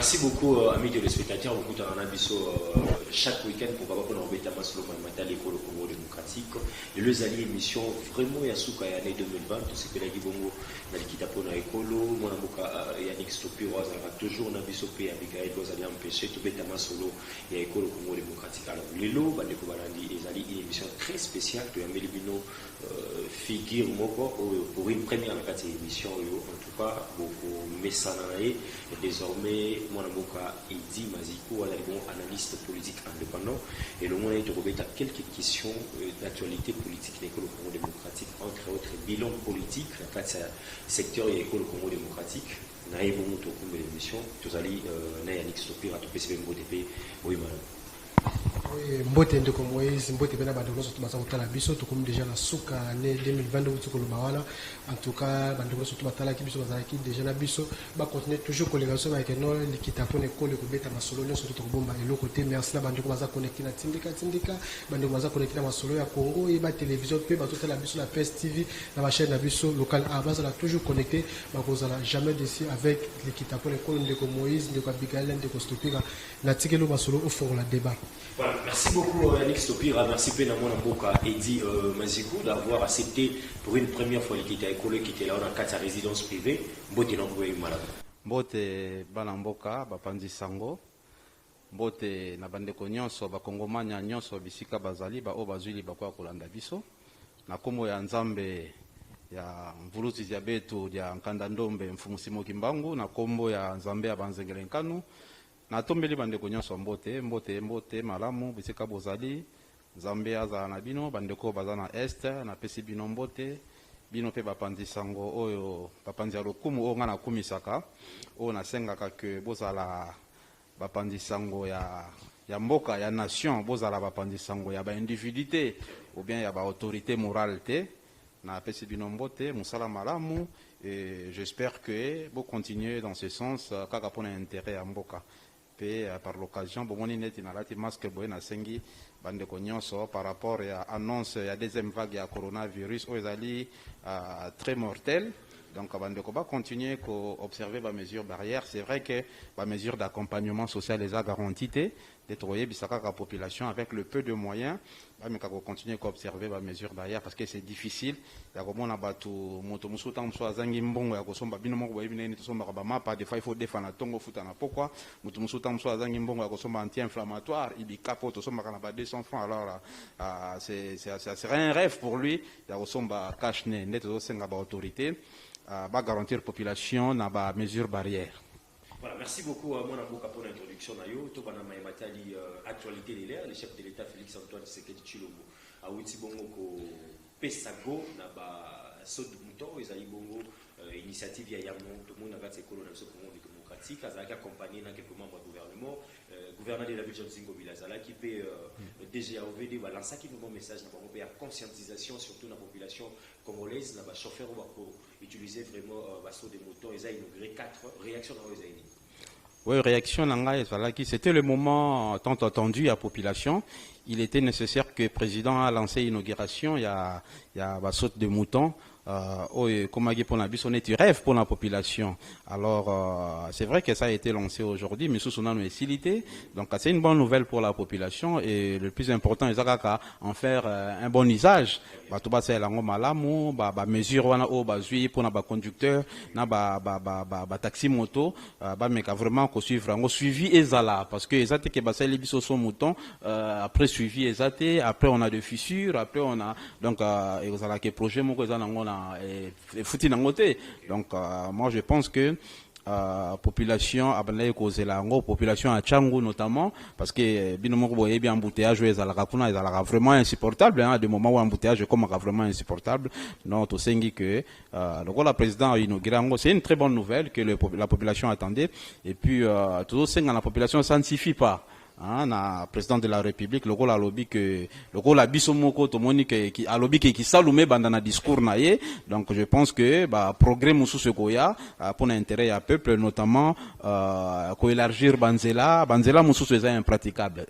merci beaucoup, amis téléspectateurs. Beaucoup de chaque week-end pour pas qu'on embête à Maslow Matal l'école au Congo démocratique. Et les alliés émission vraiment Yasuka et année 2020, tout ce que la Gibongo n'a quitté pour la écolo, mon amoka Yannick Stopiro a toujours n'a bisopé avec Gaël Gozali empêché tout bête à Masolo et école au Congo démocratique. Alors, les lots, Bandeko Balandi, les alliés, une émission très spéciale que Amélie Bino figure pour une première émission, en tout cas, beaucoup Messanae, et désormais, mon amoka Edi Maziko, analyste politique indépendant, et le monde est de à quelques questions d'actualité politique de l'école Congo démocratique, entre autres bilan politique, dans le secteur de l'école Congo démocratique. Naïe bon au cours de l'émission, tous allez Yannick Stopir à tout PCB MBOTP, oui madame. Mbote ndeko Moïse mbote bena bandeko soto baza kotala biso to comme déjà la suka année 2022 to kolobawana en tout cas bandeko soto batala ki biso bazalaki déjà na biso ba continuer toujours collégation avec no likita pone kole ko beta masolo nyonso to bomba et le côté merci na bandeko baza connecté na tindika bandeko baza connecté na masolo ya Congo et ba télévision pe ba totala biso na PS TV na ba chaîne na biso local avance la toujours connecté ba kozala jamais déçu avec likita pone kole ndeko Moïse ndeko Abigail ndeko Stopira na tikelo masolo au fond la débat. Voilà, merci beaucoup Yannick Stopira, merci Pénamon Mboka Edi Maziko d'avoir accepté pour une première fois l'équipe école qui était là dans la résidence privée. Mbote Nangoye Malade. Mbote Balamboka, Bapandi Sango, Mbote Nabandeko Nyonso, Bakongomanya Nyonso, Bisika Bazali, Bao Bazuli, Bakwa Kolanda Biso, Nakomo ya Nzambe ya Mvuluzi Diabetu, ya Nkandandombe, Mfumusimo Kimbangu, Nakombo ya Nzambe ya Banzengelenkanu, na tombeli bandeko nyonso mbote malamu bisika bozali Nzambe aza na bino bandeko baza na est na pesi bino mbote bino pe bapandi sango oyo bapandi ya lokumu oyo nga na kumisaka oyo nasengaka ke bozala bapandi sango ya mboka ya nation bozala bapandi sango ya ba individuité ou bien ya ba autorité morale te na pesi bino mbote musala malamu et j'espère que vous continuez dans ce sens kaka pona intérêt ya mboka. Par l'occasion, bomoni neti na lati masque boye na sengi bandeko nyonso par rapport à annonce ya deuxième vague ya coronavirus ezali très mortel. Donc bandeko ba continuer ko observer ba mesures barrières. C'est vrai que ba mesures d'accompagnement social les a garanties d'être bisaka la population avec le peu de moyens. Mais quand on continue à observer les mesures barrières parce que c'est difficile. Il y a comme on a battu moto musuta mso azangi mbongo ya kosomba bino moko boyebi neni tosomba ba mapa des fois il faut défendre tongo futa na pourquoi moto musuta mso azangi mbongo ya kosomba anti-inflammatoire ibika po tosomba kana ba 200 francs alors c'est un rêve pour lui ya kosomba cash ne ndeto senga ba autorité ba garantir population na ba mesures barrières. Voilà, merci beaucoup à mon avocat pour l'introduction. Tout le monde actualité de l'air, le chef de l'État Félix Antoine Tshisekedi Tshilombo a outi bongo ko pesago na ba saut de mouton ezali bongo initiative ya yamon tout le monde a gagné école dans ce Congo démocratique azaki accompagné na quelques membres du gouvernement gouverneur de la ville Johnson Bilazala qui peut DGAOVD va lancer un nouveau message na bango ya conscientisation surtout na population congolaise na ba chauffeur pour utiliser vraiment ba saut de mouton ils a inauguré 4 réactions dans les aînés. Oui, réaction Nangaï, c'était le moment tant attendu à la population. Il était nécessaire que le président a lancé l'inauguration, il y a saute de mouton. Comme on est rêve pour la population. Alors, c'est vrai que ça a été lancé aujourd'hui, mais sous son nom est donc c'est une bonne nouvelle pour la population et le plus important, c'est en faire un bon usage. C'est la mesure pour les conducteurs, les taxi moto, mais vraiment suivre suivi ezala parce que ezate que basé les biso son mouton après suivi ezate après on a des fissures après on a donc ezala que projet moko ezana ngona fouti na ngote donc moi je pense que population abandonné causer la population à Tchangu notamment parce que binomoko boye bien embouteillage ezalaka kuna ezalaka vraiment insupportable hein des moments où embouteillage comme vraiment insupportable non to sengi que le président a inauguré c'est une très bonne nouvelle que la population attendait et puis tout senga la population s'identifie pas na président de la République le la lobby que le la bisomoko to monique qui a lobby qui salume bandana discours naie donc je pense que progrès musu ce goya pour l'intérêt à peuple notamment ko élargir banzela musu c'est impraticable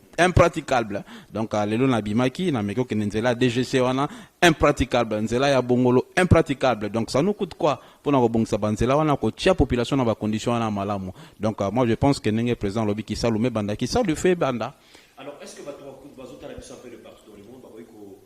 donc lelo na bimaki na meko ke nzela DGC wana impraticable nzela ya bongolo impraticable donc ça nous coûte quoi pour na bongisa banzela wana ko tia population na ba condition na malamu. Donc moi je pense que n'engé président lobby qui salume banda qui ça le fait banda. Alors est-ce que bazota la biso un peu de partout dans le monde ba ko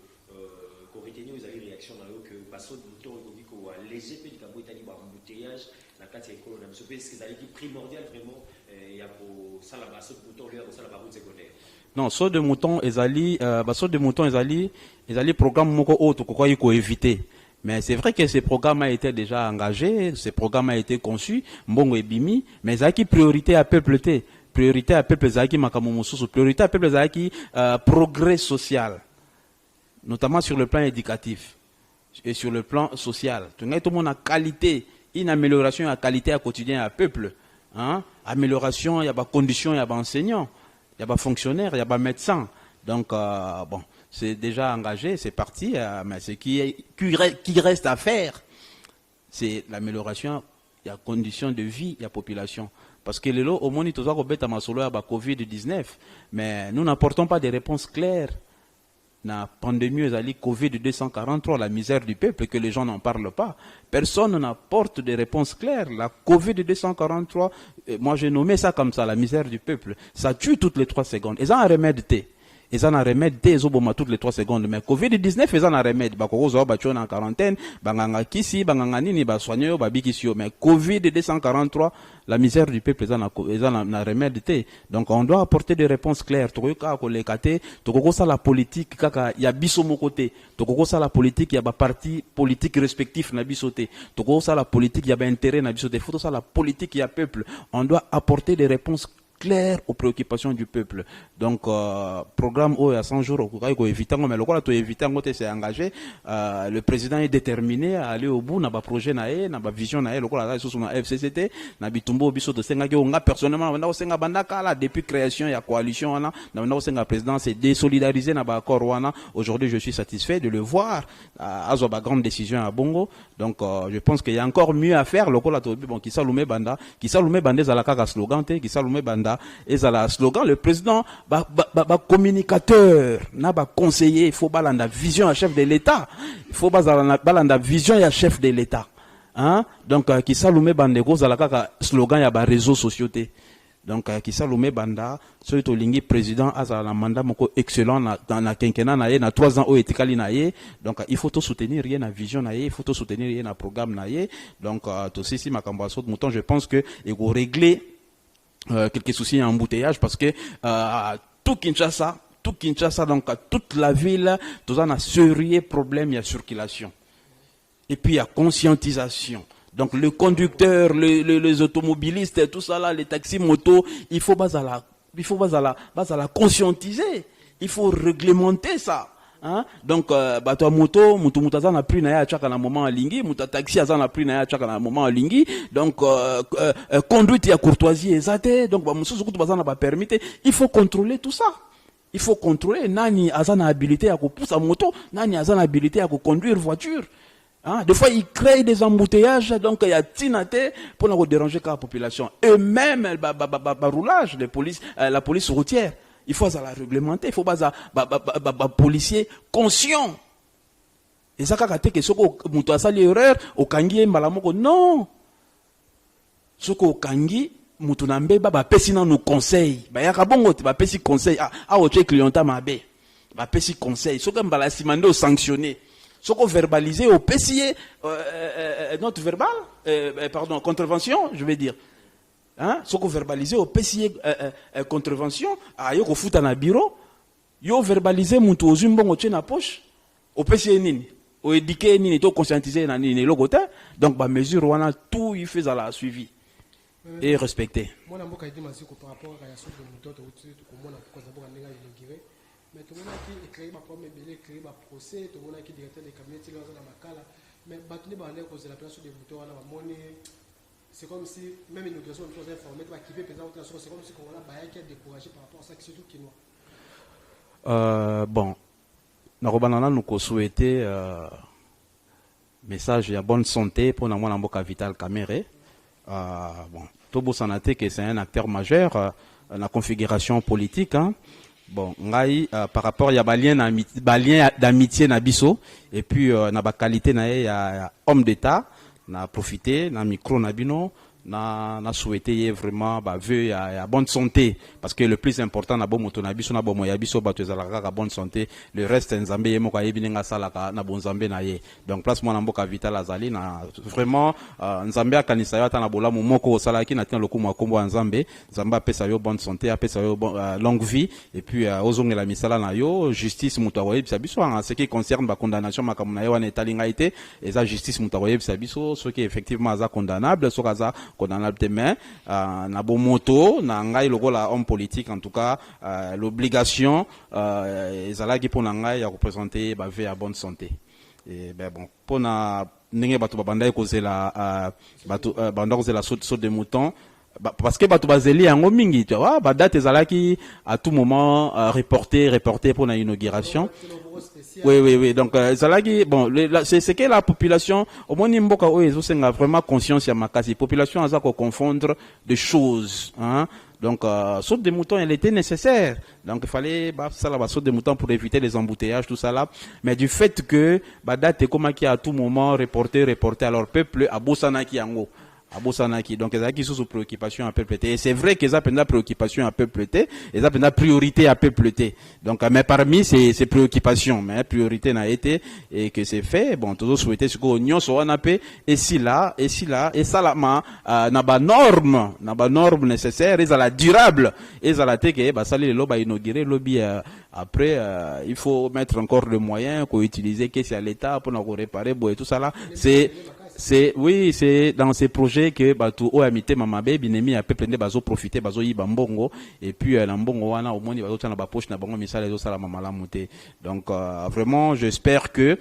retenir aux réactions na yo que baso de moto ko léger pe ka boitali ba embouteillage la carte école na biso est-ce que ça est primordial vraiment ya ko sala baso de moto leur sala ba route secondaire. Non, saut de mouton ezali saut de mouton ezali programme moko autre quoi il faut éviter. Mais c'est vrai que ce programme a été déjà engagé, ce programme a été conçu, mbongo ebimi, mais zaki priorité à peuple té, priorité à peuple zaki makamomosusu, priorité à peuple zaki progrès social, notamment sur le plan éducatif et sur le plan social. Tout le monde a qualité, une amélioration à qualité à quotidien à peuple, hein? Amélioration, il y a pas conditions, il y a pas enseignants. Il y a pas fonctionnaire, il y a pas médecin. Donc, bon, c'est déjà engagé, c'est parti. Mais ce qui reste à faire, c'est l'amélioration, il y a conditions de vie, il y a population. Parce que les lots, au moins, ils ont dit à Masolo, il y a Covid-19. Mais nous n'apportons pas des réponses claires. La pandémie, Covid-243, la misère du peuple, que les gens n'en parlent pas. Personne n'apporte des réponses claires. La Covid-243, moi j'ai nommé ça comme ça, la misère du peuple. Ça tue toutes les 3 secondes. Ils ont un remède T. Ils ont un remède T, ils ont toutes les 3 secondes. Mais Covid-19, ils ont un remède. Bakoro en quarantaine, banganga kisi, banganga nini, soigné, babikisio. Mais Covid-243, la misère du peuple, ils ont un remède T. Donc on doit apporter des réponses claires. Toko ça la politique, il y a biso mon côté. Toko ça la politique, il y a parti politique respectif na bisoté. Toko ça la politique, il y a intérêt na bisoté. Faut ça la politique, il y a peuple. On doit apporter des réponses clair aux préoccupations du peuple. Donc, programme il y a 100 jours, mais le quoi tu éviter, c'est engagé. Le président est déterminé à aller au bout, n'a pas projet, n'a pas vision, n'a le quoi sur la FCCT, n'a bitumbo biso de senga on a personnellement, on a senga bandaka là depuis création, il y a coalition, on a senga président, c'est désolidariser n'a pas accord wana. Aujourd'hui, je suis satisfait de le voir. À ba grande décision à Bongo. Donc, je pense qu'il y a encore mieux à faire. Le quoi bon, qui salume banda, zalaka slogan, qui salume banda. Et ça la slogan, le président, communicateur, n'a pas conseiller, il faut balanda vision à chef de l'État. Il faut balanda vision à chef de l'État. Hein? Donc, qui salume bandego, zalaka slogan ya ba réseaux sociaux. Donc, qui salume banda, celui to lingi président, a la mandat moko excellent dans la quinquennat naie, na 3 ans au etikali naie. Donc, il faut tout soutenir rien na vision naie, il faut tout soutenir rien na programme naie. Donc, tout ceci, ma cambasso de mouton, je pense que, il faut régler quelques soucis en embouteillage parce que tout Kinshasa, donc toute la ville, tout un sérieux problème, il y a circulation. Et puis il y a conscientisation. Donc le conducteur, les automobilistes, tout ça là, les taxis motos, il faut la conscientiser. Il faut réglementer ça. Hein? Donc, bato moto, muta na pris na ya chaka na moment alingi, muta taxi na pris na ya chaka na moment alingi. Donc, conduite ya courtoisie ezate. Donc, mususu kutu bazana ba permite. Il faut contrôler tout ça. Il faut contrôler nani azana habilité à pousser moto, nani azana habilité à conduire voiture. Hein? Des fois, ils créent des embouteillages, donc il y a tinate pour ne déranger la population. Et même le roulage de police, la police routière. Il faut la réglementer, il faut pas policier conscient. Et ça quand que soko muto asali erreur au kangi mbalamoko non. Soko kangi muto nambe ba pesi na nous conseil. Ba ya kabongo te ba pesi conseil o che clienta mabe. Ba pesi conseil. Soko mbala simande au sanctionner. Soko verbaliser au pesier note verbal pardon, contravention, je vais dire. Hein? Ce qu'on verbalisé au PCI contravention, yo ko futa na bureau, yo verbalisé mutu ozumbongo tche na poche, au PCI nini, au éduquer nini, to conscientiser na nini logote, donc ba mesure wana tout il fait à la suivi et respecter. Moi namboka idi masiko par rapport à la soupe de mutoto uti to komona ko zaboka ndenga ilingire, mais to mona ki éclairé ba problème belé éclairé ba procès, to mona ki directeur des cabinets là na makala, mais batuni ba ndeko cause la place de mutoto wana ba moni. C'est comme si, même une négociation, une chose informée, qui fait présenter la chose, c'est comme si on a qui a découragé par rapport à ça, qui surtout qui nous. Bon, Narobanana nous souhaiter message de bonne santé pour nous Mboka Vital Kamere. Bon, Tobo Sanate, que c'est un acteur majeur dans la configuration politique. Hein. Bon, ngai par rapport à balien d'amitié na biso et puis na ba qualité na ya homme d'État. na profiter na micro na bino na souhaiter vraiment vœu à bonne santé parce que le plus important na bon moto na biso na bon moya biso bato ezalaka ka bonne santé le reste nzambe yemo ka yebininga salaka na bon nzambe na ye donc place moi na mboka vital azali na vraiment nzambe akanisa yo ata na bolamu moko salaki na tina lokumu akombo nzambe nzambe apesa yo bonne santé apesa yo longue vie et puis ozongela misala na yo justice moto akoyebisa biso en ce qui concerne ba condamnation makambo na yo wana etalinga ete eza justice moto akoyebisa biso soki effectivement aza condamnable soki aza condamnable demain na bon moto na ngai lokola homme politique en tout cas l'obligation ezalaki pour ngai ya représenter bave à bonne santé et ben bon pour na ndenge bato babanda kozela bato banda kozela saut de mouton parce que bato bazeli yango mingi tu vois ba date ezalaki à tout moment reporté pour na inauguration. Oui. Donc, bon, c'est que la population, au moins, Nimboka, ils ont vraiment conscience, la population a confondre des choses, hein. Donc, saute des moutons, elle était nécessaire. Donc, il fallait, saute des moutons pour éviter les embouteillages, tout ça là. Mais du fait que, date comme qui à tout moment reporté, alors peuple, à Bosanaki Yango. À Bosanaki. Donc, ils ont sous préoccupation à peupleté. Et c'est vrai qu'ils ont une préoccupation à peupleté, ils ont une priorité à peupleté. Donc, mais parmi ces préoccupations, mais priorité n'a été, et que c'est fait, bon, tous souhaiter ce qu'on y soit en paix, et ça là, n'a pas norme nécessaire, et ça la durable, et ça la teke, ça les lobes à inaugurer, lobby, après, il faut mettre encore le moyen qu'on utilise, que c'est à l'État pour nous réparer, et tout ça là, c'est dans ces projets que bato o amité mamabe binemi a peuple ne bazo profiter bazo yi bambongo et puis la mbongo wana au moins bazo tana ba poche na bango misala ezo sala mamala muté. Donc vraiment j'espère que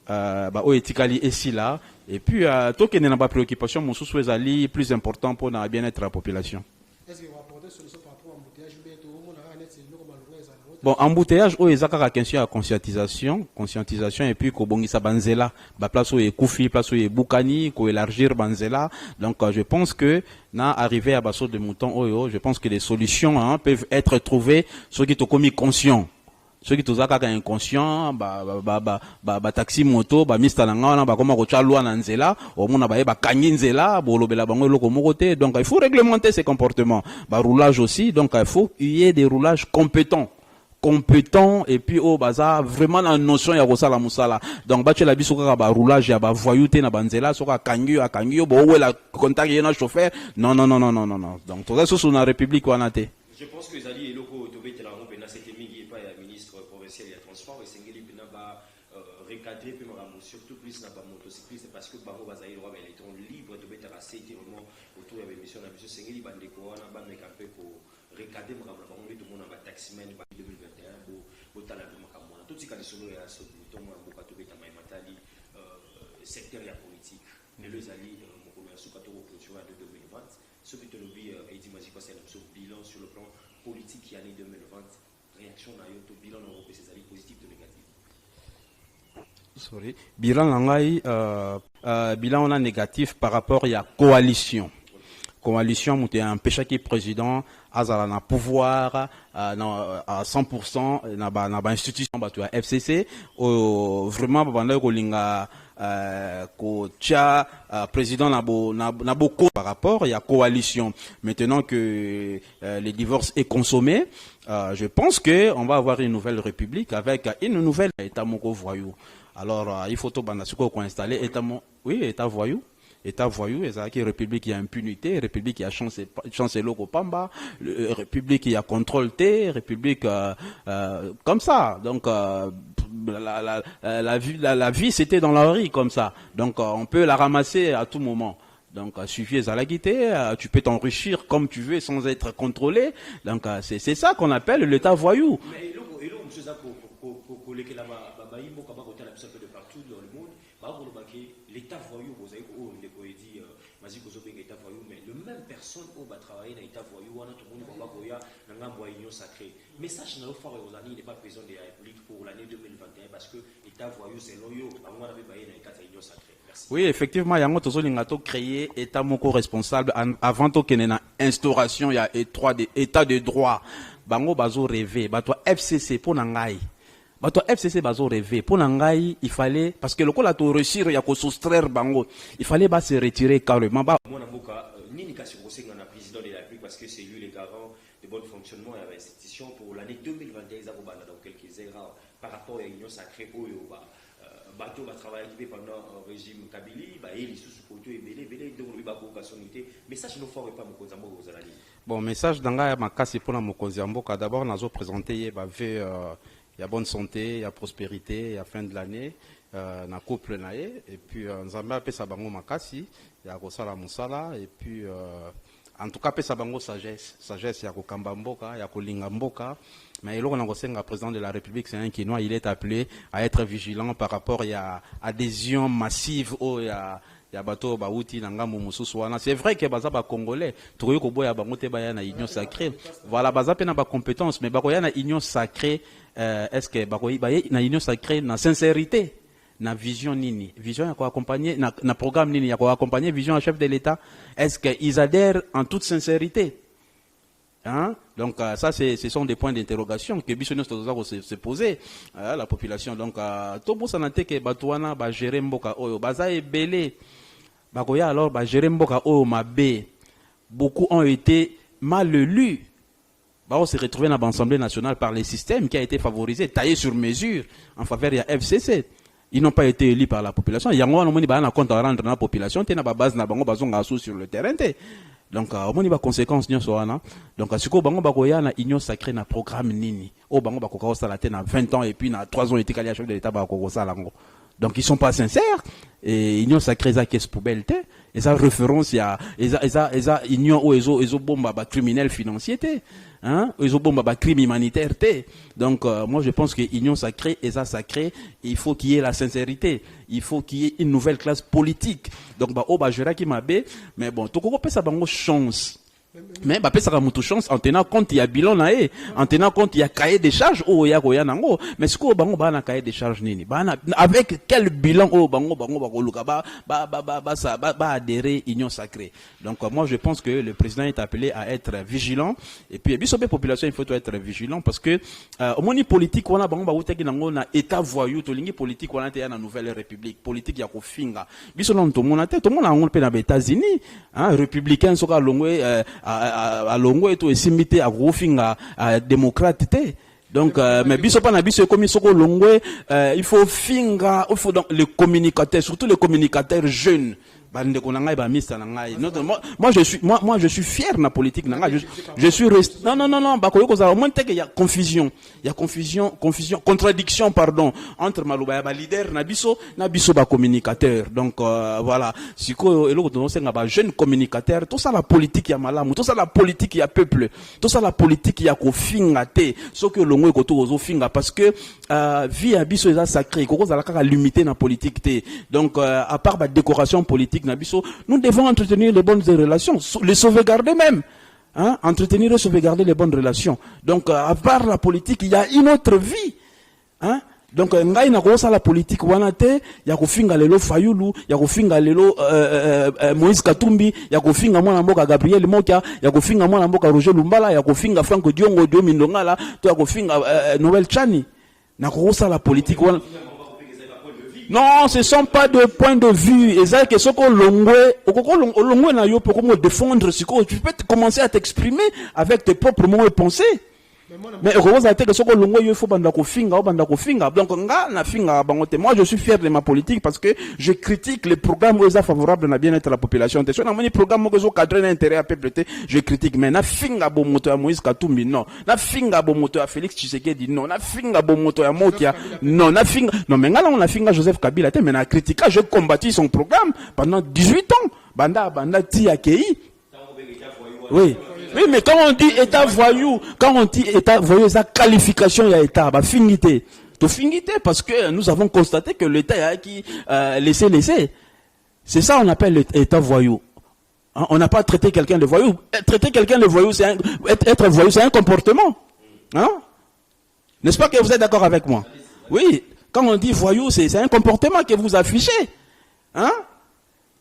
o etikali ici là et puis tokene na ba préoccupation mususu ezali plus important pour na bien-être la population. Est-ce que vous apportez solution par rapport à embouteillage ou bien tout le monde a net c'est le bon embouteillage o ezaka ka question à conscientisation et puis ko bongisa banzela ba place o ekufi place o ebukani ko élargir banzela donc je pense que na arrivé à basso de mouton oyo je pense que les solutions peuvent être trouvées ceux qui sont commis conscients. Ceux qui sont inconscients, taxi moto, mista nanga, koma ko chalwa na nzela, au mona ba kanyi nzela, bolobela bango loko mokote. Donc il faut réglementer ces comportements. Roulage aussi, donc il faut qu'il y ait des roulages compétents et puis au bazar vraiment la notion ya kosala musala donc bache la biso ka ba roulage ya ba voyouté na banzela soka kangi bo la contact na chauffeur non donc tout ça sous la république wana te. Je pense que Zali et loko tobete la rompe na c'était mingi pas ya ministre provincial ya transport et sengeli pena ba recadrer pe maramu surtout plus na ba motocycliste parce que bango bazali droit mais ils sont libres tobete la c'était vraiment autour ya émission na biso sengeli bande ko wana ba me camper ko recadrer maramu bango tout monde ba taximan ba 2021 bo tala makamona tout ce qui solo ya so to mo boka tobeta mai matali secteur ya politique et le Zali mokolo ya suka to opposition de 2020 ce qui te lobby et dit magique c'est un bilan sur le plan politique qui année 2020 réaction na yo to bilan on repese Zali positif ou négatif. Sorry bilan ngai bilan on a négatif par rapport à coalition muté un péché qui président azala na pouvoir à 100% na ba institution ba FCC vraiment banda ko linga ko tia président na beaucoup par rapport il y a coalition maintenant que le divorce est consommé je pense que on va avoir une nouvelle république avec une nouvelle état moko voyou alors il faut to banda siko ko installer état voyou État voyou, et république qui a impunité, république qui a chancellor au Pamba, république qui a contrôle T, république comme ça. Donc la vie c'était dans la rue comme ça. Donc on peut la ramasser à tout moment. Donc suffit à la guité, tu peux t'enrichir comme tu veux sans être contrôlé. Donc c'est ça qu'on appelle l'État voyou. Mais l'État voyou, vous avez dit, mais le même personne qui va travailler dans l'État voyou, on a tout le monde qui va travailler dans sacrée. Mais sachez que il n'est pas président de la République pour l'année 2021 parce que l'État voyou, c'est l'OYO. On a travaillé dans l'État sacré. Oui, effectivement, il y a un créé État moko responsable avant qu'il y ait une instauration, il y a État de droit. Bango bazo rêvé, toi FCC pour nangai. bato FCC bazo rêver pour nangai il fallait parce que le col a to réussir ya ko soustraire bango il fallait se retirer carrément ba mona mboka nini kasi kosenga na président de la République parce que c'est lui le garant de bon fonctionnement et institution pour l'année 2021 za ko bana dans quelques erreurs par rapport à union sacrée oyo ba bato va travailler pendant un régime Kabili ba eli sous poto et belé donc ba ko kasonité message no fort pas mokonza mboka ozalali. Bon message danga makasi pour la mokonza mboka d'abord nazo présenter ye ba ve il y a bonne santé, il y a prospérité, il y a fin de l'année, na couple nae et puis nzambe apesa bango makasi ya kosala musala et puis en tout cas apesa bango sagesse ya kokamba mboka ya kolinga mboka mais eloko na kosenga président de la République c'est un Kinois il est appelé à être vigilant par rapport à adhésion massive au ya bato bauti na ngambo mususu wana c'est vrai que baza ba congolais tokoyi ko boya bango te baya na union sacrée voilà baza pe na ba compétence mais bakoya na union sacrée est-ce que bakoyi baye na union sacrée na sincérité na vision nini vision ya ko accompagner na programme nini ya ko accompagner vision à chef de l'État est-ce que ils adhèrent en toute sincérité hein donc ça ce sont des points d'interrogation que biso nyonso toza ko se poser la population donc to bosana te ke bato wana ba gérer mboka oyo baza ebele bakoya alors ba gérer mboka oyo mabe beaucoup ont été mal élus on s'est retrouvé dans l'Assemblée nationale par les systèmes qui a été favorisé taillé sur mesure en faveur de la FCC. Ils n'ont pas été élus par la population. Il y a un moment où compte à rendre dans la population, il y a une base sur le terrain. Donc, au moins, il y a conséquences. Donc, si vous avez une union sacrée, un programme nini, au bango bako ça la tête 20 ans et puis 3 ans, il était à chef de l'État bako ça lango. Donc, ils sont pas sincères. Et union sacrée, ça caisse poubelle et ça référence à union où ils ont bomba criminel financier hein ils ont bomba crime humanitaire donc moi je pense que union sacrée et ça sacré il faut qu'il y ait la sincérité il faut qu'il y ait une nouvelle classe politique donc ba jera qui mabe mais bon to ko pesa bango chance mais bah ça mutu chance en tenant compte il y a bilan nae en tenant compte il y a cahier des charges oh ya koya nango mais ce ko bango ba na cahier des charges nini ba avec quel bilan oh bango ba luka ba adhérer union sacrée donc moi je pense que le président est appelé à être vigilant et puis bisobe population il faut être vigilant parce que au moni politique wana bango ba utaki nango na état voyou to lingi politique wana te ya na nouvelle république politique ya kofinga biso non to mona te to mona ngol pe na États-Unis hein républicain soka longwe à longo et tout et simité à rofinga démocrate donc mais biso pa na biso comme soko longo il faut finga il faut donc les communicateurs surtout les communicateurs jeunes moi je suis fier de la politique je suis resté non au moins il y a confusion contradiction pardon entre maluba ba leader na biso ba communicateur donc voilà siko eloko to senga ba jeune communicateur tout ça la politique ya malamu tout ça la politique ya peuple tout ça la politique ya ko finga te so que longo ko to zo finga parce que vie ya biso eza sacré ko za la ka limiter na politique te donc à part ba décoration politique nous devons entretenir les bonnes relations, les sauvegarder même. Hein? Entretenir et sauvegarder les bonnes relations. Donc, à part la politique, il y a une autre vie. Hein? Donc, ngai na kosa la politique wanate, ya kofinga lelo Fayulu, ya kofinga lelo Moïse Katumbi, ya kofinga mwana mboka Gabriel Mokia, ya kofinga mwana mboka Roger Lumbala, ya kofinga Franco Diongo Diomi Ndongala, to ya kofinga Noël Chani. Na kosa la politique wana. Non, ce ne sont pas de points de vue. Et ça, que ce qu'on l'ongwe na yo pour comment défendre ce que tu peux commencer à t'exprimer avec tes propres mots et pensées. Mais heureusement, que ce qu'on l'ongwe il faut banda ko finga. Donc nga na finga bangote. Moi, je suis fier de ma politique parce que je critique les programmes où ils sont favorables à bien-être de la population. C'est un programme où ils ont cadré l'intérêt à peuple. Je critique. Mais na finga bo moto à Moïse Katumbi non. Na finga bo moto à Félix Tshisekedi non. Na finga bo moto à Mokia non. Na finga non. Mais nga là on a finga Joseph Kabila. Mais na critique. J'ai combattu son programme pendant 18 ans. Banda ti akei. Oui. Oui, mais quand on dit état voyou, sa qualification y a état, bah finité. To finité parce que nous avons constaté que l'état a qui laissé. C'est ça on appelle l'état voyou. Hein? On n'a pas traité quelqu'un de voyou. Traiter quelqu'un de voyou, être voyou, c'est un comportement. Hein? N'est-ce pas que vous êtes d'accord avec moi? Oui. Quand on dit voyou, c'est un comportement que vous affichez. Hein?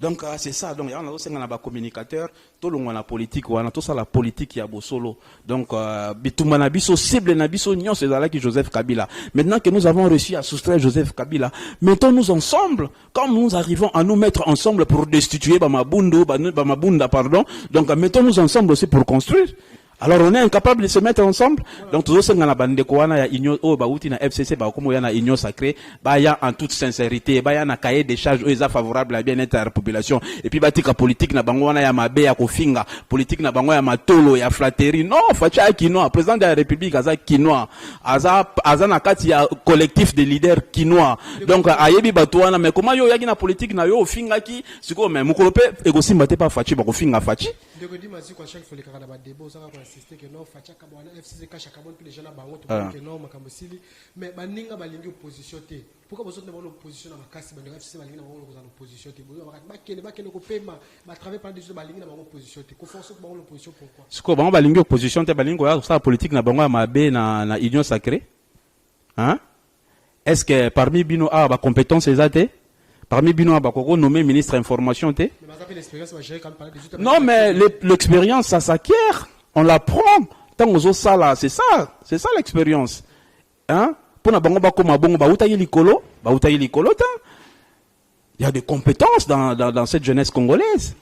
Donc c'est ça. Donc il y a un communicateur, tout le monde la politique, ou tout ça la politique, il y a solo. Donc bitumba nabiso cible nabiso nyon c'est là qui Joseph Kabila. Maintenant que nous avons réussi à soustraire Joseph Kabila, mettons-nous ensemble, comme nous arrivons à nous mettre ensemble pour destituer Bamabunda, pardon. Donc mettons-nous ensemble aussi pour construire. Alors on est incapable de se mettre ensemble. Donc tous ceux qui ont bande koana ya union oh bauti na FCC ba komo ya na union sacrée ba ya en toute sincérité ba ya na cahier des charges eza favorable à bien-être à la population et puis batika politique na bango wana ya mabe ya kofinga politique na bango ya matolo ya flatterie non facha kinoa président de la République aza kinoa aza na kati ya collectif de leaders kinoa donc ayebi bato wana mais comment yo yaki na politique na yo ofinga ki siko mais mukolope egosimba te pa fachi ba kofinga fachi ndeko di mazi kwa chaque fois les carada ba débat ça insister que non facha kabwana FCC ka chaka bon puis les gens na bango to que non makambo sili mais baninga balingi opposition te pourquoi besoin de avoir l'opposition na makasi bande FCC balingi na bango ko opposition te boyo bakene ko pema ba travailler par des balingi na bango opposition te ko force ko bango l'opposition pourquoi siko bango balingi opposition te balingi ko ça politique na bango ya mabe na union sacrée hein est-ce que parmi bino ba compétence ezate parmi bino ba koko nommé ministre information te non mais l'expérience ça s'acquiert. On l'apprend. Tant aux sala, c'est ça l'expérience. Hein? Pour bango ba koma bongo ba utayi likolo, il y a des compétences dans cette jeunesse congolaise.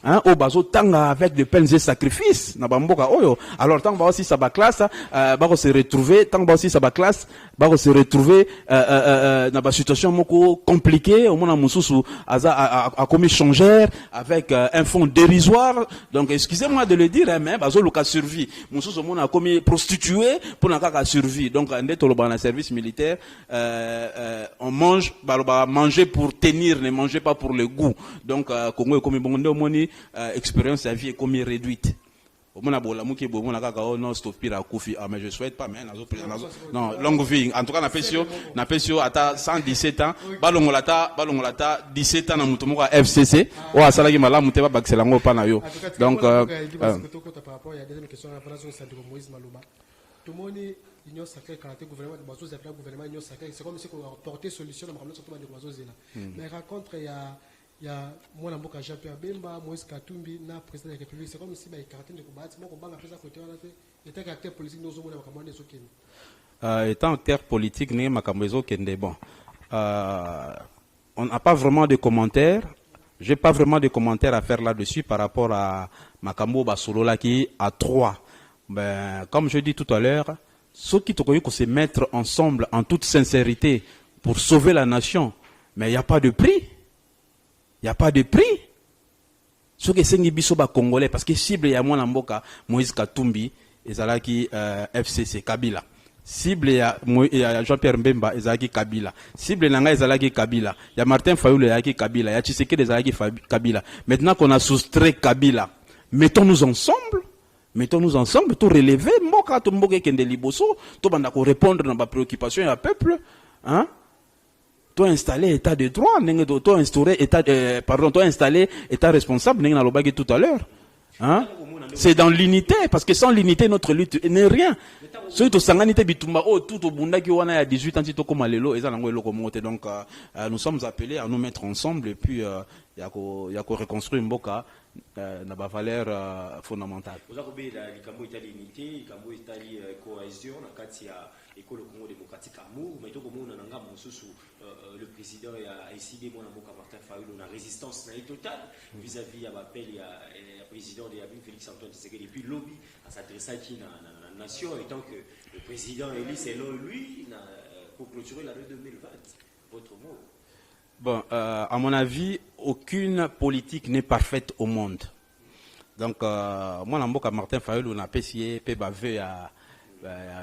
Hein, au bazo tanga avec de peines et sacrifices na bamboka oyo alors tant ba aussi ça ba classe ba se retrouver tant ba aussi ça ba classe ba se retrouver na ba situation moko compliquée au mona mususu a commis changeur avec un fonds dérisoire donc excusez-moi de le dire hein, mais bazo luka survie mususu mona a commis prostituée pour na kaka survie donc ndeto lo ba na service militaire on mange ba manger pour tenir ne manger pas pour le goût donc Congo est comme bon moni expérience à vie est comme réduite. Au moins non stop pire Kofi mais je souhaite pas mais non longue vie en tout cas na pesio ata 117 ans balongolata 17 ans na mutomoko FCC o asala ki malamu te ba bakselango pa na yo donc par rapport il y a deuxième question la France c'est de Moïse Maloba tout le monde union sacrée caractère gouvernement de bazo appelé gouvernement union sacrée c'est comme si on apporter solution dans le surtout de bazo zela mais rencontre il y a moi Mboka Jean-Pierre Bemba, Moïse Katumbi, na président de la République. C'est comme si il y a caractère de combat. Moi, on va faire ça côté là. Il y a caractère politique nous sommes dans le Kenya. Étant acteur politique, né makambezo kende bon. On n'a pas vraiment de commentaires. J'ai pas vraiment de commentaires à faire là-dessus par rapport à Makambo Basolola qui a 3. Ben, comme je dis tout à l'heure, ceux qui te se mettre ensemble en toute sincérité pour sauver la nation, mais il n'y a pas de prix. Il n'y a pas de prix. Ce que c'est biso ba congolais parce que cible ya mwana mboka Moïse Katumbi ezalaki FCC Kabila. Cible ya Jean-Pierre Mbemba ezalaki Kabila. Cible nanga ezalaki Kabila. Ya Martin Fayulu ezalaki Kabila. Ya Tshisekedi ezalaki Kabila. Maintenant qu'on a soustrait Kabila, mettons-nous ensemble pour relever mboka to mboka kende liboso to banda ko répondre na ba préoccupation ya peuple, hein? Toi installer état de droit, toi installer état responsable, n'a l'obagi tout à l'heure. Hein? C'est dans l'unité, parce que sans l'unité, notre lutte n'est rien. Surtout sanganité bitumba tout au bunda qui wana a 18 ans tito comme lelo et ça nango eloko monte donc nous sommes appelés à nous mettre ensemble et puis il y a ko reconstruire mboka na ba valeur fondamentale. Vous avez la likambo itali unité, likambo itali cohésion na kati ya école Congo démocratique amour mais to komona nanga mosusu le président a décidé mon avocat Martin Fayulu la résistance na totale vis-à-vis à l'appel il y a président de Yabin Félix Antoine Tshisekedi depuis lobby à s'adresser à qui na nation étant que le président élu selon lui pour clôturer l'année 2020 votre mot. Bon à mon avis aucune politique n'est parfaite au monde donc moi l'amboka Martin Fayulu na PCA pe baveux à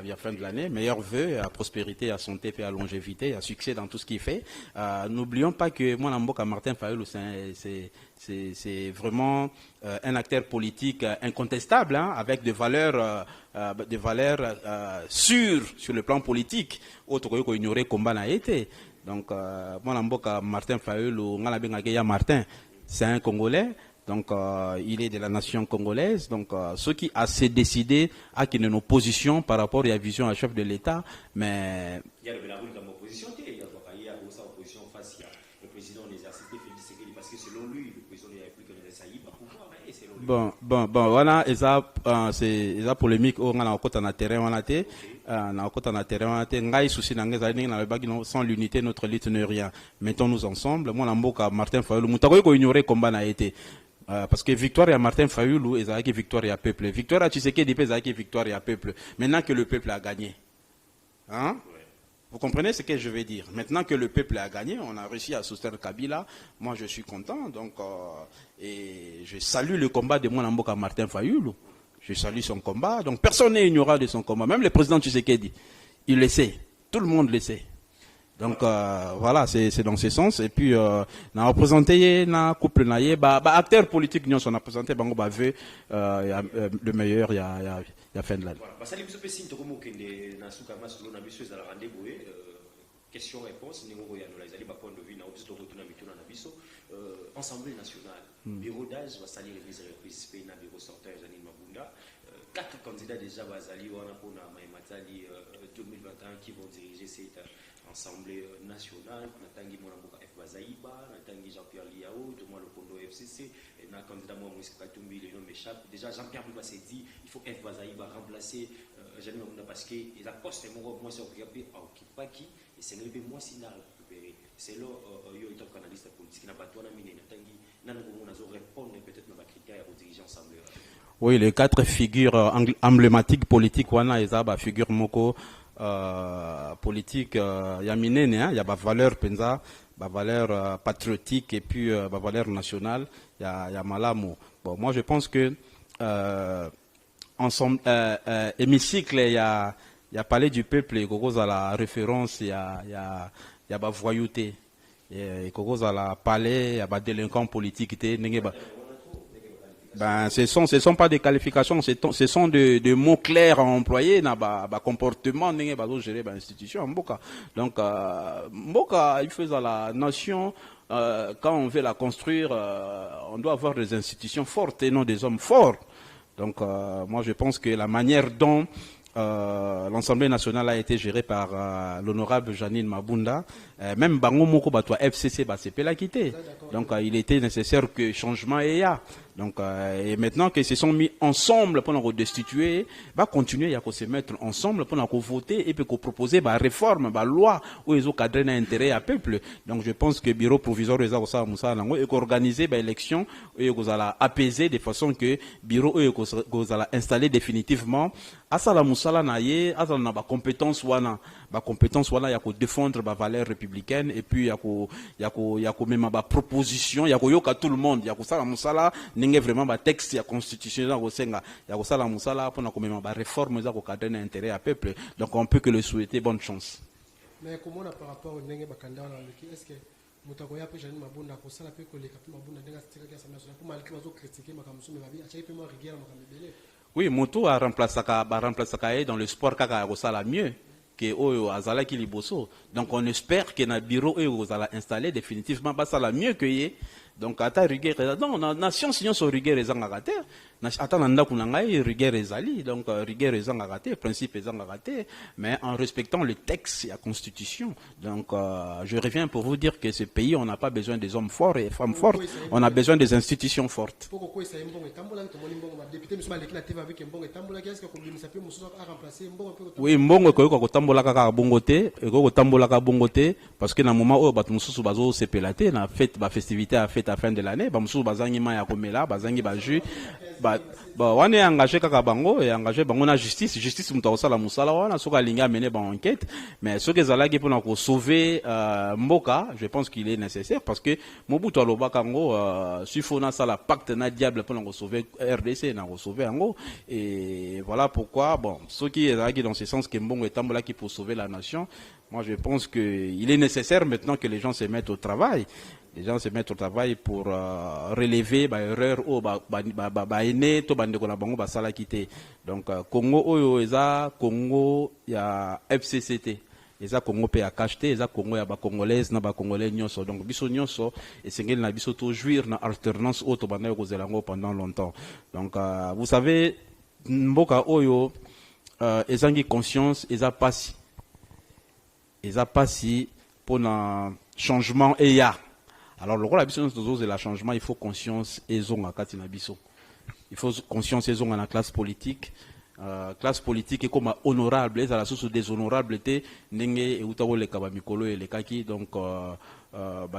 la fin de l'année, meilleurs vœux à prospérité, à santé, à longévité, à succès dans tout ce qu'il fait. N'oublions pas que moi, Namboka Martin Fayulu, c'est vraiment un acteur politique incontestable, hein, avec des valeurs sûres sur le plan politique. Autre que ignorer combat n'a été. Donc, moi, Namboka Martin Fayulu, Martin, c'est un Congolais. Donc, il est de la nation congolaise. Donc, ce qui a s'est décidé à qu'il y ait une opposition par rapport à la vision à chef de l'État. Mais il y a l'opposition, il y a opposition face à le président des RCP Félix Tshisekedi, parce que selon lui, le président de la République de Saïd va pouvoir, et selon lui. Bon, voilà, c'est la polémique, on a encore un terrain, on a été, ngai souci sans l'unité, notre lutte n'est rien. Mettons-nous ensemble, moi, l'amboka, Martin Fayoulou, moutakoy ko ignorer combat n'a été. Parce que victoire à Martin Fayoulou, et ça victoire à peuple. Victoire à Tshisekedi, ça victoire à peuple. Maintenant que le peuple a gagné. Hein? Vous comprenez ce que je veux dire? Maintenant que le peuple a gagné, on a réussi à soustraire Kabila. Moi, je suis content. Donc, et je salue le combat de mon amboka Martin Fayoulou. Je salue son combat. Donc, personne n'est ignorant de son combat. Même le président Tshisekedi, il le sait. Tout le monde le sait. Donc, voilà, c'est dans ce sens. Et puis, on a représenté na couple naïe, acteur politique, on a présenté bango bavé, le meilleur, il y a fin de l'année. Question-réponse, Assemblée nationale, bureau d'âge, va salir les reprises, bureau sortant, Janine Mabunda. 4 candidats déjà, Bazali, Wanapona, Maïmatali, 2021, qui vont diriger cette Assemblée nationale. Natangi Monaboka F. Bazaïba, Natangi Jean-Pierre Liao, Thomas Lopondo FCC, et na candidat Moïse Katumbi, les noms m'échappent. Déjà, Jean-Pierre Liao s'est dit, il faut F. Bazaïba remplacer Janine Mabunda parce qu'il a posté mon moi sur Kiapi, en Kipaki, et c'est le moi si n'a récupéré. C'est là, il y a un canaliste politique qui n'a pas tout amené, Natangi, n'a pas répondre peut-être dans la critère aux dirigeants assemblée. Oui, les 4 figures emblématiques politiques, wana ezaba figure moko politique yaminene, il y a valeur penza, valeur patriotique et puis valeur nationale, il y a malamu. Bon, moi je pense que ensemble hémicycle il y a parlé du peuple et à la référence il y a voyauté et à la palais il y a délinquants politiques ben, ce sont pas des qualifications, ce sont des mots clairs à employer dans le comportement de gérer l'institution. Donc, il fait à la nation, quand on veut la construire, on doit avoir des institutions fortes et non des hommes forts. Donc, moi, je pense que la manière dont l'Assemblée nationale a été gérée par l'honorable Janine Mabunda, même Bango Moko Batwa FCC, c'est pas la quitter. Donc, il était nécessaire que changement ait. Donc, et maintenant qu'ils se sont mis ensemble pour nous destituer, va continuer à se mettre ensemble pour nous voter et puis proposer des réformes, des lois où ils ont cadré l'intérêt à peuple. Donc, je pense que le bureau provisoire et organiser des élections et vous allez apaiser de façon que le bureau vous allez installer définitivement à ça la moussala naie, à ça na ba compétence wana, il y a défendre ba valeurs républicaines et puis il y a même ba proposition, il y a yoka tout le monde, il y a ça la moussala ninge vraiment ba texte ya constitution ya kosenga, il y a ça la moussala pour na même ba réforme za ko cadrer l'intérêt à peuple. Donc on peut que le souhaiter bonne chance. Mais comment on a par rapport au ninge bakanda na est-ce que mutakoya pe Janine Mabunda ko sala pe ko le kapi Mabunda ndenga stika ya samia pour malgré bazo critiquer makamso mais babi acha pe mo rigueur makamebele. Oui, Moto a remplacé dans le sport kaka la mieux que Oyo Azala qui liboso. Donc on espère que na bureau Oyo Azala installé définitivement ça la mieux que y. Donc ata rigueur non nation sinon sur rigueur ezangakate. Ata nanda kunangai rigueur ezali donc rigueur ezangakate principe ezangakate mais en respectant le texte et la constitution. Donc je reviens pour vous dire que ce pays on n'a pas besoin des hommes forts et femmes fortes, on a besoin des institutions fortes. Oui, mbongo ko kotambola kaka bongote, ko tambola ka bongote parce que na moment où bat mususu bazo sepelate na fête ba festivité à fête à fin de l'année, ba mususu bazangi ma ya komela, bazangi ba jus, ba wane engagé kaka bango et engagé bango na justice mutaosa la musala wana soka linga mener ba enquête, mais ce que zalaki pour na ko sauver mboka, je pense qu'il est nécessaire parce que Mobutu alobaka ngo sufona ça la pacte na diable pour na ko sauver RDC na ko sauver ngo et voilà pourquoi bon ceux qui est dans ce sens que mbongo etambola qui pour sauver la nation, moi je pense que il est nécessaire maintenant que les gens se mettent au travail. Les gens se mettent au travail pour relever ba erreur ou ba ene to bande ko na bango ba sala kité. Donc Congo oyo eza Congo ya FCCT. Eza Congo pe ya cacheté, eza Congo ya ba congolaise na ba congolais nyonso. Donc biso nyonso esengeli na biso to jouir na alternance auto banda ko zelango pendant longtemps. Donc vous savez mboka oyo ezangi conscience eza pasi. eza pasi pour un changement et ya. Alors le rôle de la changement, il faut conscience et zonga kati na biso. Il faut conscience et zonga na classe politique. Classe politique est comme honorable, les à la source déshonorable était nenge et utawo le kabamikolo et le kaki donc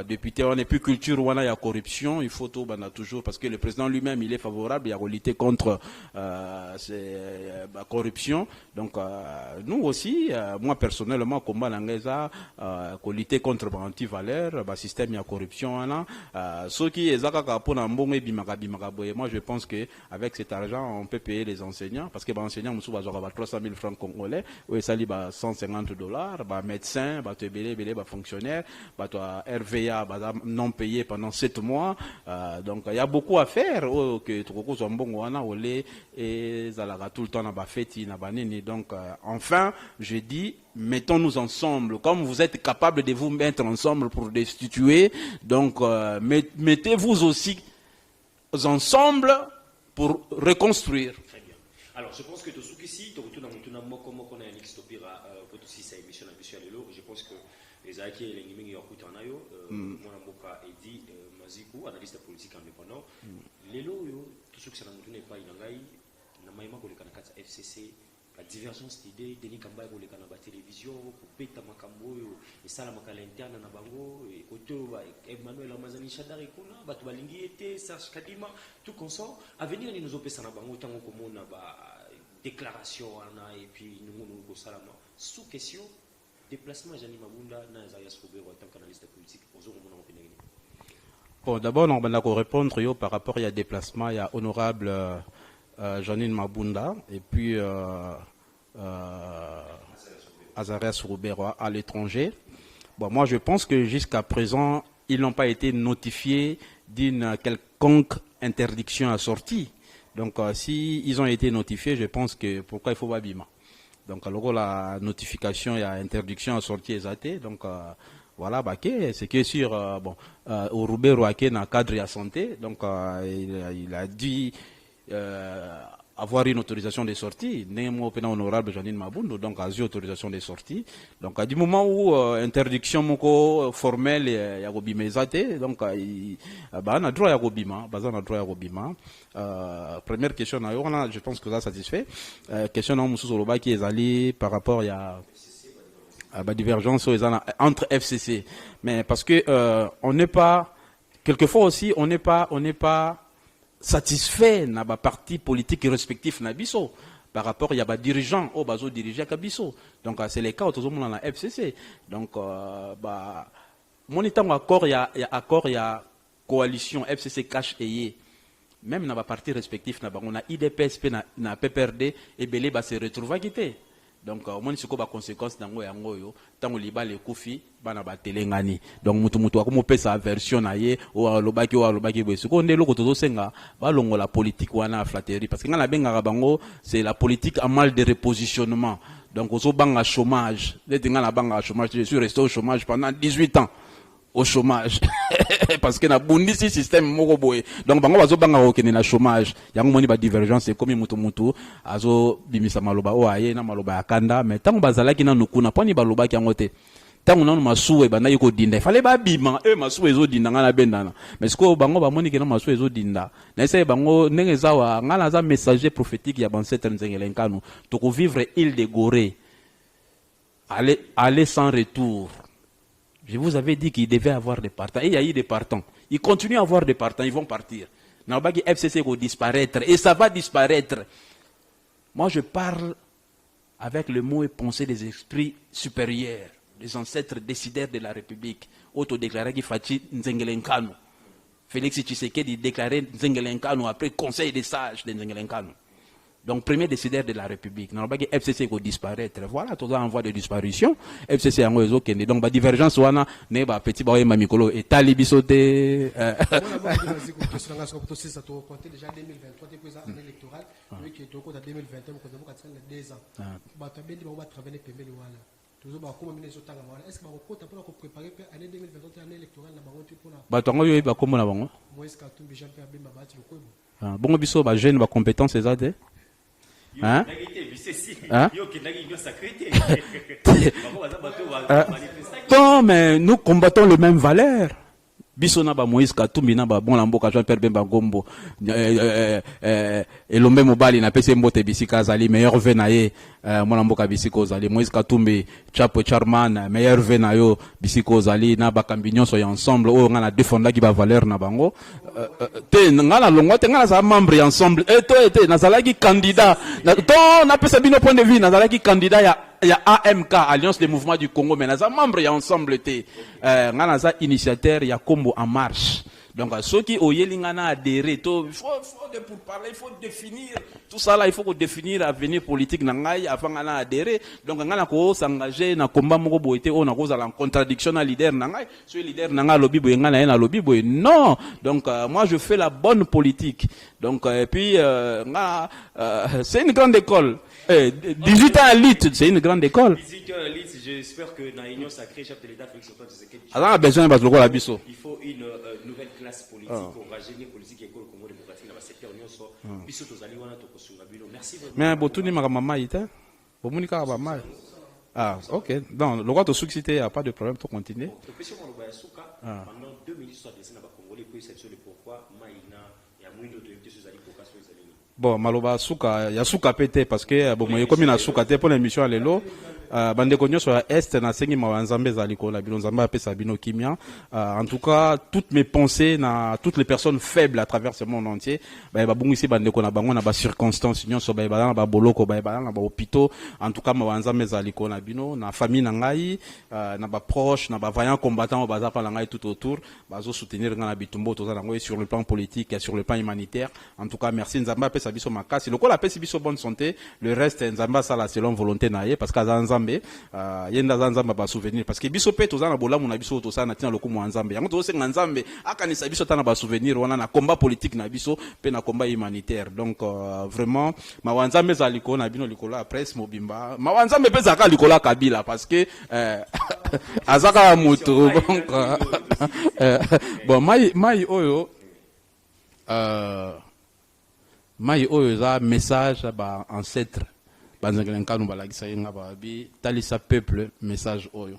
député on n'est plus culture on a la corruption il faut tout toujours parce que le président lui-même il est favorable il a lutter contre corruption donc nous aussi moi personnellement combat l'anglaisa lutter contre anti-valeur système de corruption ceux qui ezaka pour mbongo et bimaka moi je pense que avec cet argent on peut payer les enseignants parce que enseignants musu bazwa 300 000 francs congolais ou ça li $150 médecins fonctionnaires RVA non payé pendant 7 mois. Donc il y a beaucoup à faire. Que et tout le temps donc enfin, je dis, mettons-nous ensemble. Comme vous êtes capables de vous mettre ensemble pour destituer, donc mettez-vous aussi ensemble pour reconstruire. Très bien. Alors je pense que tout ce qui ici, je pense que les acquis et les Niming Yorkutanayo, Monamoka et dit Mazikou, analyste politique indépendant, les lots, tout ce que ça n'a pas inangai, Namaima Kolekanakata FCC, la divergence d'idées, Denis Kamba Kolekanaba télévision, Peta Makambo, et Salamaka l'interne Nabango, et Koto, Emmanuel Amazani Chadari Kuna, Batubalingi était, Serge Kadima, tout consort, à venir nous opérer Sanabango, tant qu'on a déclaration, et puis nous Salama, sous question. Déplacement Jeanine Mabunda dans Zarias Roubero en tant qu'analyste politique. Bon, d'abord, on va répondre par rapport à déplacement, il y a honorable Jeanine Mabunda et puis Azarias Roubero à l'étranger. Bon, moi, je pense que jusqu'à présent, ils n'ont pas été notifiés d'une quelconque interdiction à sortie. Donc, si ils ont été notifiés, je pense que pourquoi il faut pas bima. Donc, alors la notification et interdiction à sortie exatée. Donc, voilà, c'est que sur au Roubero dans le cadre de la santé. Donc, il a dit avoir une autorisation de sortie. Némo honorable Janine Mabundu, donc a eu autorisation de sortie. Donc, à du moment où interdiction moko formelle et yagobima exatée, donc on a droit à yagobima, première question, je pense que ça satisfait. Question qui est allée par rapport à la divergence entre FCC. Mais parce que on n'est pas, quelquefois aussi, on n'est pas satisfait dans les partis politiques respectifs nabiso par rapport à des dirigeants au bazo diriger kabiso. Donc c'est le cas autour de la FCC. Donc mon état accord il y a coalition FCC cash et même dans les partis respectifs on a IDPS na PPRD et belé se retrouver quitter. Donc moi ni siko ba conséquence nango yango yo tango libale kufi bana ba telengani donc mutu akomo pesa version na ye o alobaki be siko ndelo ko tozo senga ba longo la politique wana flatterie parce que ngana benga bango c'est la politique en mal de repositionnement donc ozo banga chômage les ngana banga chômage je suis resté au chômage pendant 18 ans au chômage parce que na bundisi système moko boye donc bango bazo banga okene na chômage yango moni ba divergence comme mutu azo bimisa maloba o aye na maloba ya kanda mais tango bazalaki na nukuna poni baloba ki yango te tango nanu masuwe bana yiko dinda fallait ba bima masuwe zo dinda ngana bendana mais ko bango ba moni ke na masuwe zo dinda na essaye bango ndenge zawa ngala za messager prophétique ya bancetre nzengelenkanu to ko vivre île de Gorée aller sans retour. Je vous avais dit qu'il devait avoir des partants. Et il y a eu des partants. Ils continuent à avoir des partants. Ils vont partir. Nabagi FCC va disparaître. Et ça va disparaître. Moi, je parle avec le mot et pensée des esprits supérieurs, des ancêtres décideurs de la République. Autodéclaré qui Fachi Nzengelenkanu. Félix Tshisekedi déclaré Nzengelenkanu après conseil des sages de Nzengelenkanu. Donc, premier décideur de la République. Nous avons FCC qui disparaître. Voilà, tout ça en voie de disparition. FCC en voie de donc, la divergence, on a petit barré mamikolo et talibisoté. Déjà 2023, électoral, lui qui est au cours de 2021, nous avons 2 ans. On va travailler toujours est-ce que vous pouvez préparer l'année 2023 année électorale pour la bon biso ba jeune ba compétence ezade Hein? Non, mais nous combattons les mêmes valeurs. Bisona ba Moïse Katumbi na ba bon lamboka Jean-Pierre Bemba Gombo elombe mobali na pese mbote bisika zali meilleur vœu na ye mon lamboka bisiko zali Moïse Katumbi Chapo Charman meilleur vœu na yo bisiko zali na ba kambinyon so ensemble o ngana défendre ki ba valeur na bango te ngana longwa te ngana za membre ensemble et na zalaki candidat to na pese bino point de vue na zalaki candidat ya AMK, Alliance des Mouvements du Congo, mais nous sommes membres et ensemble, nous sommes initiateurs, il y a Combo en marche. Donc, ceux qui ont adhéré, il faut pour parler, il faut définir tout ça là, il faut définir l'avenir politique avant d'adhérer. Donc, nous avons s'engager dans le combat, on a en contradiction à leader, ce leader n'a lobby, lobby, non. Donc, moi, je fais la bonne politique. Donc, et puis, c'est une grande école. 18 ans à l'IT, c'est une grande école. 18 ans à l'IT, j'espère que dans l'Union sacrée, chef de l'État, Félix Antoine Tshisekedi. Il faut une nouvelle classe politique, on va gérer politique école Congo démocratique dans le secteur Union. Merci beaucoup. Mais bon, tout le monde m'a dit, ah, ok. Donc, le droit de succéder, il n'y a pas de problème, tu continuer. Pendant 2 minutes, soit dessin à Congolais, puis c'est sur le pourquoi, Maïna, il y a moins d'autorité sur les vocations. Bon, maloba suka ya suka pété parce que bon moi comme na suka té pour l'émission à l'élo bande konyo sur est na sengi mawanzambe za likola bilonzamba apesa bino kimia en tout cas toutes mes pensées na toutes les personnes faibles à travers ce monde entier ba bungu ici bande kona bango na ba circonstances union so ba na ba boloko ba na ba hôpitaux en tout cas mawanzambe za likola bino na famille na ngai na ba proches na ba vaillants combattants ba za pa na ngai tout autour bazo soutenir ngana bitumbo toza na ngoi sur le plan politique et sur le plan humanitaire en tout cas merci nzamba apesa biso makasi lokola apesa biso bonne santé le reste nzamba sala selon volonté na ye parce que nzambe yenda nzamba ba souvenir parce que biso pe toza na bolamu na biso to sana tina lokumu nzambe yango to senga nzambe akanisa biso tana ba souvenir wana na combat politique na biso pe na combat humanitaire donc vraiment mawanzambe za likolo na bino likolo la presse mobimba mawanzambe pe zaka likolo Kabila parce que azaka moto donc bon mai oyo mai oyo za message ba ancêtre banzangelenkanu balagisa yenga babi talisa peuple message oyo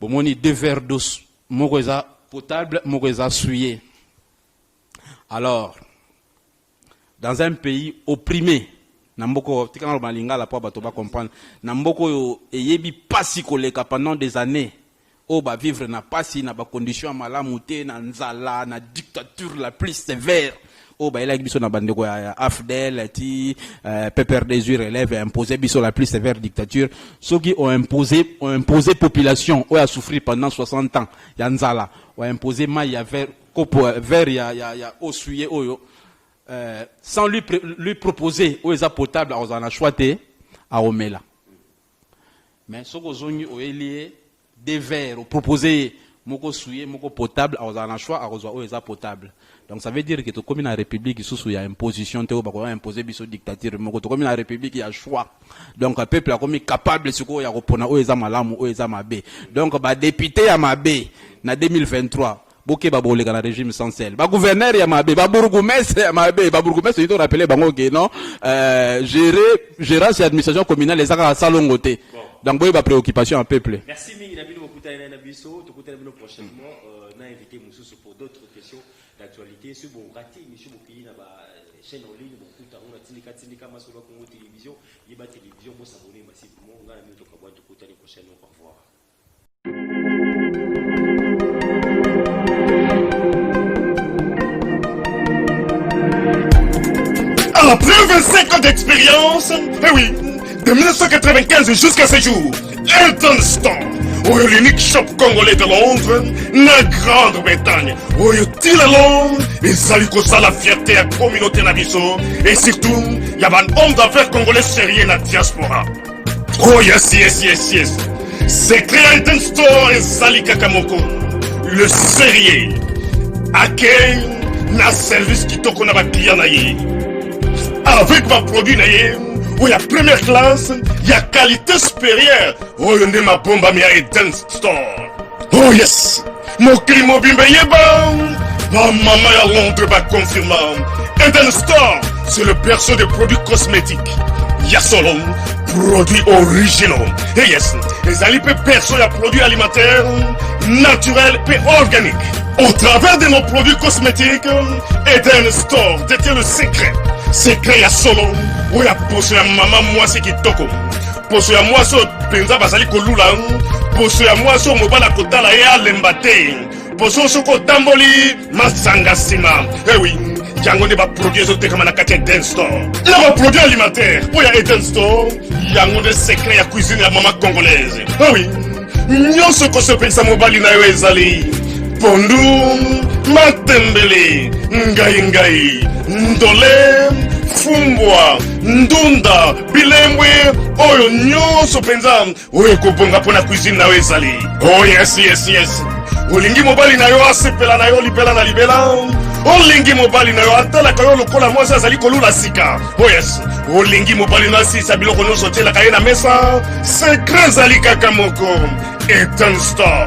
bomoni 2 verres d'eau moko eza potable moko eza souillé. Alors dans un pays opprimé namboko tikana balinga la po bato ba comprendre namboko yo eyebi pasi koleka pendant des années o ba vivre na pasi na ba condition malamu te na nzala na dictature la plus sévère o ba ela biso na bandeko ya AFDEL ti PPR des relève imposer biso la plus sévère dictature ceux qui ont imposé population o a souffrir pendant 60 ans ya nzala o imposer mai ya vers ya osuye oyo sans lui proposer o eza potable a ozana choité a omela mais soko zongi o elie des verres proposer moko souillé moko potable a ozana choix a ozwa o eza potable. Donc ça veut dire que comme une république sous il y a imposition te ba imposer biso dictature moko comme une république il y a choix. Donc le peuple a comme capable siko ya repona o eza malamu o eza mabe. Donc ba député ya mabe na 2023 boké ba boleka na régime sans sel. Ba gouverneur ya mabe, ba bourgmestre ya mabe, ba bourgmestre il doit rappeler bango que non gérer cette administration communale les aka salongoté. Donc boy ba préoccupation en peuple. Merci mingi na bino mokutana na biso, tokutana bino prochainement na invité mususu pour d'autres questions d'actualité sur bon raté monsieur Bokili na ba chaîne en ligne bon tout on a tindika masolo Congo télévision yeba télévision bo s'abonner massivement ngana mito kabwa tokutana prochainement au revoir. Après 25 ans d'expérience, eh oui, de 1995 jusqu'à ce jour, Elton Store, l'unique shop congolais de Londres, la Grande-Bretagne, il est Londres, les alikosa la fierté à la communauté nabiso, et surtout, il y a un homme d'affaires congolais sérieux dans la diaspora. Oh yes. C'est créé Elton Store et Zali Kakamoko, le sérieux, à quel na service qui toko na ba client na ye. Avec ma produit naïe, où il y a première classe, il y a qualité supérieure. Oh, il y a ma bombe à Eden Store. Oh yes, mon climat bimbe yeba. Ma maman à Londres va confirmer. Eden Store, c'est le perso des produits cosmétiques. Yasolon, produits originaux. Et yes, les alipes perso ya produits alimentaires, naturels et organiques. Au travers de nos produits cosmétiques, Eden Store détient le secret. Secret Yasolon, où ya poso ya maman moi c'est qui toko. Poso ya moi so penza basali kolula. Poso ya moi so mobala kotala ya lembate. Poso soko tamboli masanga sima. Eh oui. Yango ne ba produit ezotekama na kati ya Eden Store. Na ba produit alimentaire oyo ya Eden Store yango nde secret ya cuisine ya mama congolaise. Ah oui, nyonso kosepelisa mobali na yo ezali pondu, matembele, ngai, ndole, fumbwa, ndunda, bilembwe, oyo nyonso penza oyo kobonga mpona cuisine na yo ezali. Oh yes. Olingi mobali na yo asepela na yo libela na libela. Olingi mobali na yo atalaka yo lokola mwasi azali kolula sika. Oh yes, olingi mobali na asisa biloko nyonso otielaka ye na mesa. Secret ezali kaka moko. Eden Store.